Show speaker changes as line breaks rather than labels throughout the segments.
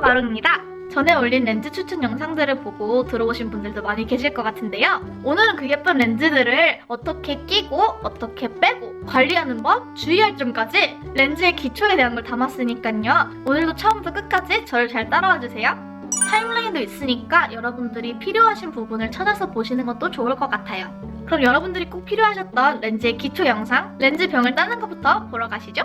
마루입니다. 전에 올린 렌즈 추천 영상들을 보고 들어오신 분들도 많이 계실 것 같은데요. 오늘은 그 예쁜 렌즈들을 어떻게 끼고 어떻게 빼고 관리하는 법, 주의할 점까지 렌즈의 기초에 대한 걸 담았으니까요. 오늘도 처음부터 끝까지 저를 잘 따라와 주세요. 타임라인도 있으니까 여러분들이 필요하신 부분을 찾아서 보시는 것도 좋을 것 같아요. 그럼 여러분들이 꼭 필요하셨던 렌즈의 기초 영상, 렌즈 병을 따는 것부터 보러 가시죠.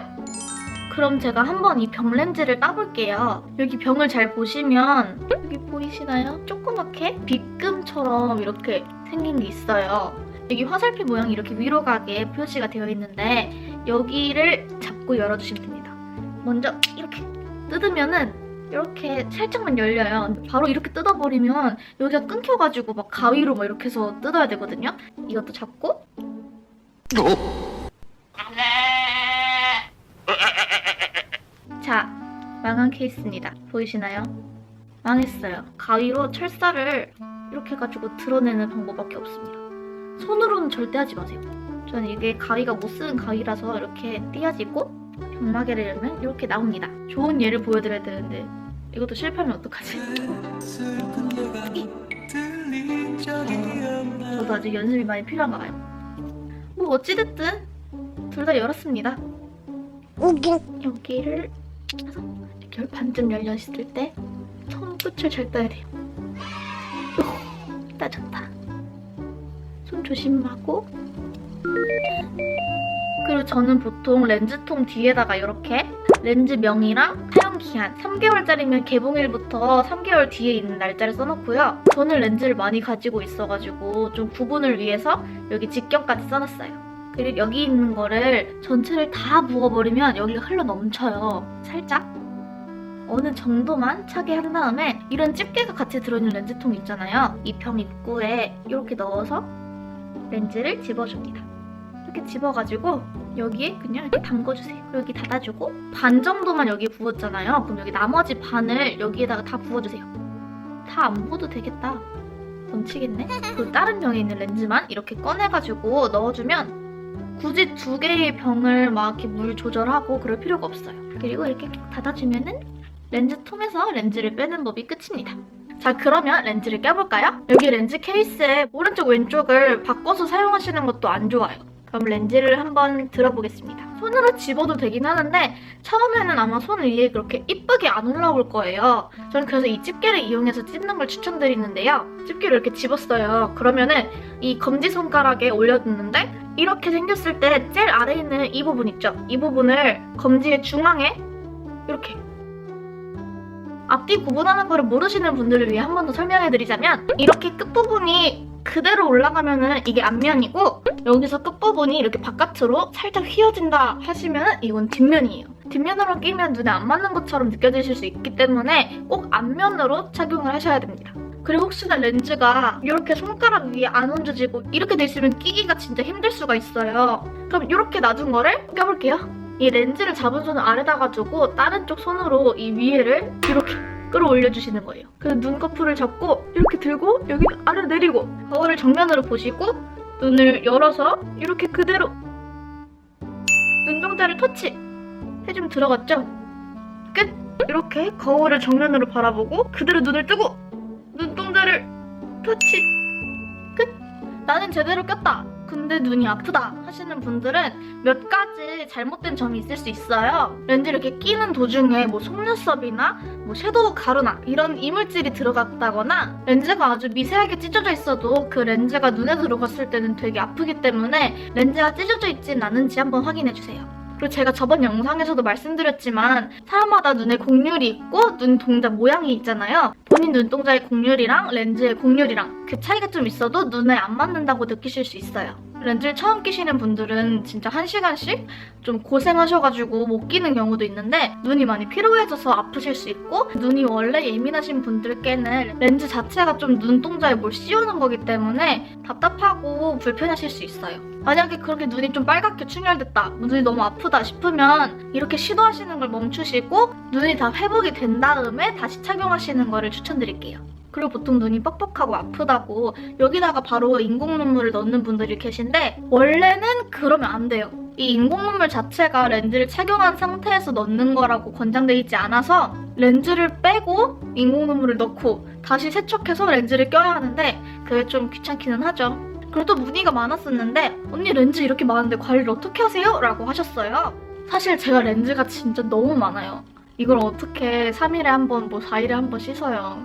그럼 제가 한번 이 병 렌즈를 따볼게요. 여기 병을 잘 보시면 여기 보이시나요? 조그맣게 빗금처럼 이렇게 생긴 게 있어요. 여기 화살표 모양이 이렇게 위로 가게 표시가 되어 있는데 여기를 잡고 열어주시면 됩니다. 먼저 이렇게 뜯으면은 이렇게 살짝만 열려요. 바로 이렇게 뜯어버리면 여기가 끊겨가지고 막 가위로 막 이렇게 해서 뜯어야 되거든요. 이것도 잡고 자, 망한 케이스입니다. 보이시나요? 망했어요. 가위로 철사를 이렇게 해가지고 드러내는 방법밖에 없습니다. 손으로는 절대 하지 마세요. 저는 이게 가위가 못 쓰는 가위라서 이렇게 띄어지고 병마개를 열면 이렇게 나옵니다. 좋은 예를 보여드려야 되는데 이것도 실패하면 어떡하지? 저도 아직 연습이 많이 필요한가 봐요. 뭐 어찌됐든 둘 다 열었습니다. 여기를 해서 이렇게 반쯤 열렸을 때 손끝을 잘 따야 돼요. 따졌다. 손 조심하고. 그리고 저는 보통 렌즈통 뒤에다가 이렇게 렌즈명이랑 사용기한 3개월짜리면 개봉일부터 3개월 뒤에 있는 날짜를 써놓고요. 저는 렌즈를 많이 가지고 있어가지고 좀 구분을 위해서 여기 직경까지 써놨어요. 그리고 여기 있는 거를 전체를 다 부어버리면 여기가 흘러 넘쳐요. 살짝 어느 정도만 차게 한 다음에 이런 집게가 같이 들어있는 렌즈통 있잖아요. 이 병 입구에 이렇게 넣어서 렌즈를 집어줍니다. 이렇게 집어가지고 여기에 그냥 이렇게 담궈주세요. 그리고 여기 닫아주고 반 정도만 여기 부었잖아요. 그럼 여기 나머지 반을 여기에다가 다 부어주세요. 다 안 부어도 되겠다. 넘치겠네? 그리고 다른 병에 있는 렌즈만 이렇게 꺼내가지고 넣어주면 굳이 두 개의 병을 막 이렇게 물 조절하고 그럴 필요가 없어요. 그리고 이렇게 닫아주면은 렌즈 통에서 렌즈를 빼는 법이 끝입니다. 자, 그러면 렌즈를 껴볼까요? 여기 렌즈 케이스의 오른쪽 왼쪽을 바꿔서 사용하시는 것도 안 좋아요. 그럼 렌즈를 한번 들어보겠습니다. 손으로 집어도 되긴 하는데 처음에는 아마 손 위에 그렇게 이쁘게 안 올라올 거예요. 저는 그래서 이 집게를 이용해서 찝는 걸 추천드리는데요. 집게를 이렇게 집었어요. 그러면은 이 검지손가락에 올려두는데 이렇게 생겼을 때 제일 아래에 있는 이 부분 있죠? 이 부분을 검지의 중앙에 이렇게 앞뒤 구분하는 거를 모르시는 분들을 위해 한 번 더 설명해드리자면 이렇게 끝부분이 그대로 올라가면은 이게 앞면이고 여기서 끝부분이 이렇게 바깥으로 살짝 휘어진다 하시면 이건 뒷면이에요. 뒷면으로 끼면 눈에 안 맞는 것처럼 느껴지실 수 있기 때문에 꼭 앞면으로 착용을 하셔야 됩니다. 그리고 혹시나 렌즈가 이렇게 손가락 위에 안 얹어지고 이렇게 돼 있으면 끼기가 진짜 힘들 수가 있어요. 그럼 이렇게 놔둔 거를 껴볼게요. 이 렌즈를 잡은 손을 아래다가 두고 다른 쪽 손으로 이 위에를 이렇게 끌어올려주시는 거예요. 그래서 눈꺼풀을 잡고 이렇게 들고 여기 아래로 내리고 거울을 정면으로 보시고 눈을 열어서 이렇게 그대로 눈동자를 터치 해주면 들어갔죠? 끝! 이렇게 거울을 정면으로 바라보고 그대로 눈을 뜨고 눈동자를 터치 끝! 나는 제대로 꼈다! 근데 눈이 아프다 하시는 분들은 몇 가지 잘못된 점이 있을 수 있어요. 렌즈 이렇게 끼는 도중에 뭐 속눈썹이나 뭐 섀도우 가루나 이런 이물질이 들어갔다거나 렌즈가 아주 미세하게 찢어져 있어도 그 렌즈가 눈에 들어갔을 때는 되게 아프기 때문에 렌즈가 찢어져 있진 않은지 한번 확인해주세요. 그리고 제가 저번 영상에서도 말씀드렸지만 사람마다 눈에 곡률이 있고 눈 동자 모양이 있잖아요. 본인 눈동자의 곡률이랑 렌즈의 곡률이랑 그 차이가 좀 있어도 눈에 안 맞는다고 느끼실 수 있어요. 렌즈를 처음 끼시는 분들은 진짜 1시간씩 좀 고생하셔가지고 못 끼는 경우도 있는데 눈이 많이 피로해져서 아프실 수 있고 눈이 원래 예민하신 분들께는 렌즈 자체가 좀 눈동자에 뭘 씌우는 거기 때문에 답답하고 불편하실 수 있어요. 만약에 그렇게 눈이 좀 빨갛게 충혈됐다, 눈이 너무 아프다 싶으면 이렇게 시도하시는 걸 멈추시고 눈이 다 회복이 된 다음에 다시 착용하시는 거를 추천드릴게요. 그리고 보통 눈이 뻑뻑하고 아프다고 여기다가 바로 인공 눈물을 넣는 분들이 계신데 원래는 그러면 안 돼요. 이 인공 눈물 자체가 렌즈를 착용한 상태에서 넣는 거라고 권장돼 있지 않아서 렌즈를 빼고 인공 눈물을 넣고 다시 세척해서 렌즈를 껴야 하는데 그게 좀 귀찮기는 하죠. 그래도 문의가 많았었는데 언니 렌즈 이렇게 많은데 관리를 어떻게 하세요? 라고 하셨어요. 사실 제가 렌즈가 진짜 너무 많아요. 이걸 어떻게 3일에 한 번, 뭐 4일에 한 번 씻어요.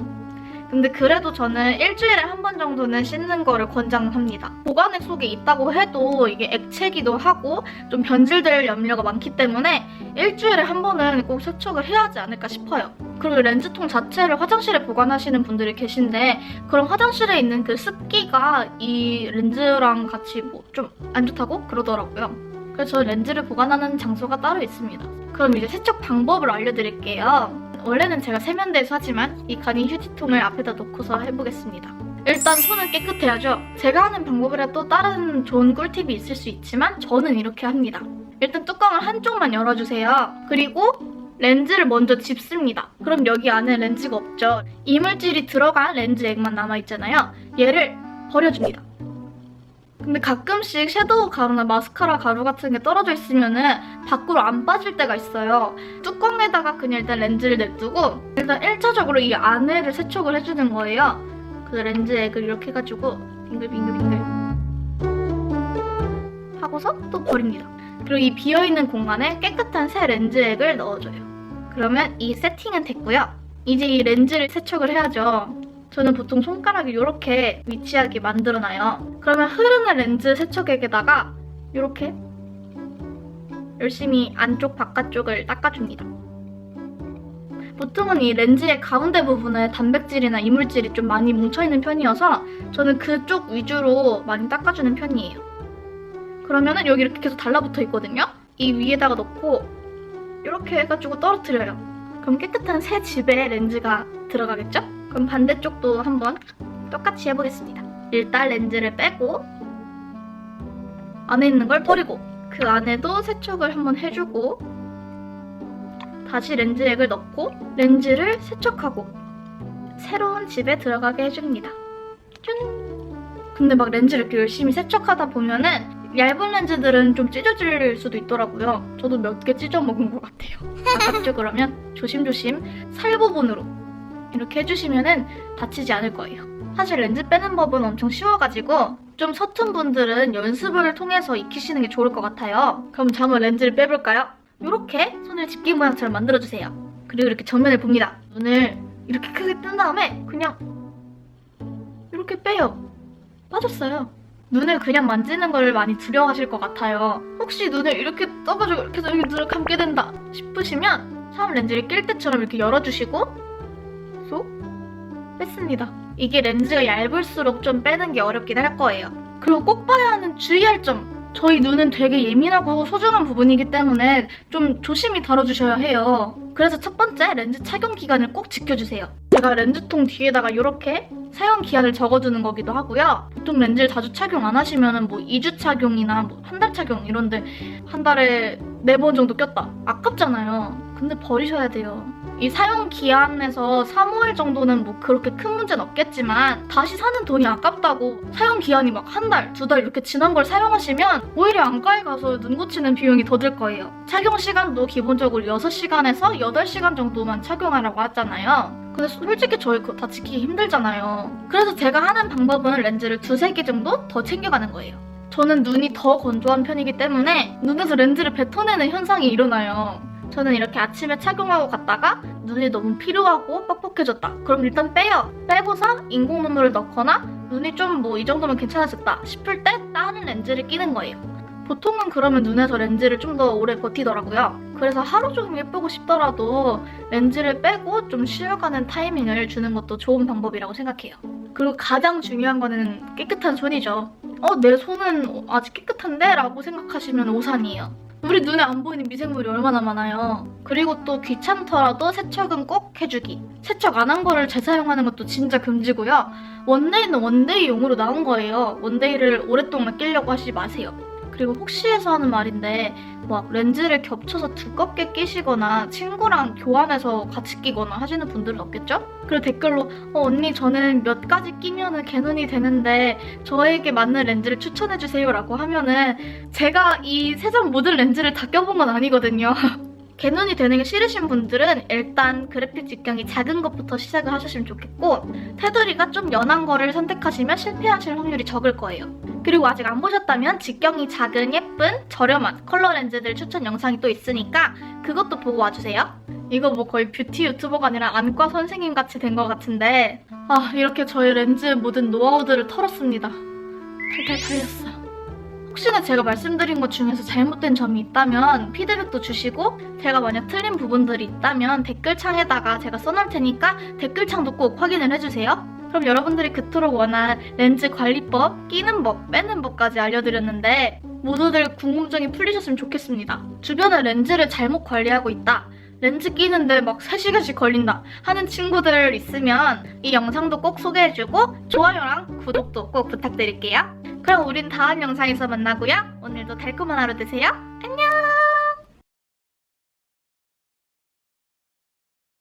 근데 그래도 저는 일주일에 한 번 정도는 씻는 거를 권장합니다. 보관액 속에 있다고 해도 이게 액체기도 하고 좀 변질될 염려가 많기 때문에 일주일에 한 번은 꼭 세척을 해야 하지 않을까 싶어요. 그리고 렌즈통 자체를 화장실에 보관하시는 분들이 계신데 그럼 화장실에 있는 그 습기가 이 렌즈랑 같이 뭐 좀 안 좋다고 그러더라고요. 그래서 저는 렌즈를 보관하는 장소가 따로 있습니다. 그럼 이제 세척 방법을 알려드릴게요. 원래는 제가 세면대에서 하지만 이 간이 휴지통을 앞에다 놓고서 해보겠습니다. 일단 손은 깨끗해야죠. 제가 하는 방법이라 또 다른 좋은 꿀팁이 있을 수 있지만 저는 이렇게 합니다. 일단 뚜껑을 한쪽만 열어주세요. 그리고 렌즈를 먼저 집습니다. 그럼 여기 안에 렌즈가 없죠. 이물질이 들어간 렌즈액만 남아있잖아요. 얘를 버려줍니다. 근데 가끔씩 섀도우 가루나 마스카라 가루 같은 게 떨어져 있으면은 밖으로 안 빠질 때가 있어요. 뚜껑에다가 그냥 일단 렌즈를 냅두고 일단 1차적으로 이 안에를 세척을 해주는 거예요. 그 렌즈 액을 이렇게 해가지고 빙글빙글빙글 하고서 또 버립니다. 그리고 이 비어있는 공간에 깨끗한 새 렌즈 액을 넣어줘요. 그러면 이 세팅은 됐고요. 이제 이 렌즈를 세척을 해야죠. 저는 보통 손가락이 이렇게 위치하게 만들어놔요. 그러면 흐르는 렌즈 세척액에다가 이렇게 열심히 안쪽 바깥쪽을 닦아줍니다. 보통은 이 렌즈의 가운데 부분에 단백질이나 이물질이 좀 많이 뭉쳐있는 편이어서 저는 그쪽 위주로 많이 닦아주는 편이에요. 그러면은 여기 이렇게 계속 달라붙어 있거든요? 이 위에다가 넣고 이렇게 해가지고 떨어뜨려요. 그럼 깨끗한 새 집에 렌즈가 들어가겠죠? 그럼 반대쪽도 한번 똑같이 해보겠습니다. 일단 렌즈를 빼고 안에 있는 걸 버리고 그 안에도 세척을 한번 해주고 다시 렌즈액을 넣고 렌즈를 세척하고 새로운 집에 들어가게 해줍니다. 짠! 근데 막 렌즈를 이렇게 열심히 세척하다 보면은 얇은 렌즈들은 좀 찢어질 수도 있더라고요. 저도 몇 개 찢어 먹은 것 같아요. 아깝죠? 그러면 조심조심 살 부분으로 이렇게 해주시면은 다치지 않을 거예요. 사실 렌즈 빼는 법은 엄청 쉬워가지고 좀 서툰 분들은 연습을 통해서 익히시는 게 좋을 것 같아요. 그럼 저 한번 렌즈를 빼볼까요? 이렇게 손을 집게 모양처럼 만들어주세요. 그리고 이렇게 정면을 봅니다. 눈을 이렇게 크게 뜬 다음에 그냥 이렇게 빼요. 빠졌어요. 눈을 그냥 만지는 걸 많이 두려워하실 것 같아요. 혹시 눈을 이렇게 떠가지고 이렇게 해서 여기 눈을 감게 된다 싶으시면 처음 렌즈를 낄 때처럼 이렇게 열어주시고 쏙 뺐습니다. 이게 렌즈가 얇을수록 좀 빼는 게 어렵긴 할 거예요. 그리고 꼭 봐야 하는 주의할 점. 저희 눈은 되게 예민하고 소중한 부분이기 때문에 좀 조심히 다뤄주셔야 해요. 그래서 첫 번째 렌즈 착용 기간을 꼭 지켜주세요. 제가 렌즈통 뒤에다가 이렇게 사용 기한을 적어두는 거기도 하고요. 보통 렌즈를 자주 착용 안 하시면은 뭐 2주 착용이나 뭐 한 달 착용 이런데 한 달에 4번 정도 꼈다. 아깝잖아요. 근데 버리셔야 돼요. 이 사용 기한에서 3, 5일 정도는 뭐 그렇게 큰 문제는 없겠지만 다시 사는 돈이 아깝다고 사용 기한이 막 한 달, 2달 이렇게 지난 걸 사용하시면 오히려 안과에 가서 눈 고치는 비용이 더 들 거예요. 착용 시간도 기본적으로 6시간에서 8시간 정도만 착용하라고 하잖아요. 근데 솔직히 저희 그거 다 지키기 힘들잖아요. 그래서 제가 하는 방법은 렌즈를 2-3개 정도 더 챙겨가는 거예요. 저는 눈이 더 건조한 편이기 때문에 눈에서 렌즈를 뱉어내는 현상이 일어나요. 저는 이렇게 아침에 착용하고 갔다가 눈이 너무 피로하고 뻑뻑해졌다. 그럼 일단 빼요. 빼고서 인공 눈물을 넣거나 눈이 좀 뭐 이 정도면 괜찮아졌다 싶을 때 다른 렌즈를 끼는 거예요. 보통은 그러면 눈에서 렌즈를 좀 더 오래 버티더라고요. 그래서 하루 종일 예쁘고 싶더라도 렌즈를 빼고 좀 쉬어가는 타이밍을 주는 것도 좋은 방법이라고 생각해요. 그리고 가장 중요한 거는 깨끗한 손이죠. 내 손은 아직 깨끗한데? 라고 생각하시면 오산이에요. 우리 눈에 안 보이는 미생물이 얼마나 많아요. 그리고 또 귀찮더라도 세척은 꼭 해주기. 세척 안 한 거를 재사용하는 것도 진짜 금지고요. 원데이는 원데이용으로 나온 거예요. 원데이를 오랫동안 끼려고 하시지 마세요. 그리고 혹시 해서 하는 말인데 막 렌즈를 겹쳐서 두껍게 끼시거나 친구랑 교환해서 같이 끼거나 하시는 분들은 없겠죠? 그리고 댓글로 언니 저는 몇 가지 끼면은 개눈이 되는데 저에게 맞는 렌즈를 추천해주세요 라고 하면은 제가 이 세상 모든 렌즈를 다 껴본 건 아니거든요. 개눈이 되는 게 싫으신 분들은 일단 그래픽 직경이 작은 것부터 시작을 하셨으면 좋겠고 테두리가 좀 연한 거를 선택하시면 실패하실 확률이 적을 거예요. 그리고 아직 안 보셨다면 직경이 작은 예쁜 저렴한 컬러 렌즈들 추천 영상이 또 있으니까 그것도 보고 와주세요. 이거 뭐 거의 뷰티 유튜버가 아니라 안과 선생님 같이 된 것 같은데 이렇게 저희 렌즈 모든 노하우들을 털었습니다. 탈탈 털렸어. 혹시나 제가 말씀드린 것 중에서 잘못된 점이 있다면 피드백도 주시고 제가 만약 틀린 부분들이 있다면 댓글창에다가 제가 써놓을 테니까 댓글창도 꼭 확인을 해주세요. 그럼 여러분들이 그토록 원한 렌즈 관리법, 끼는 법, 빼는 법까지 알려드렸는데 모두들 궁금증이 풀리셨으면 좋겠습니다. 주변에 렌즈를 잘못 관리하고 있다, 렌즈 끼는데 막 3시간씩 걸린다 하는 친구들 있으면 이 영상도 꼭 소개해주고 좋아요랑 구독도 꼭 부탁드릴게요. 그럼 우린 다음 영상에서 만나고요. 오늘도 달콤한 하루 되세요. 안녕!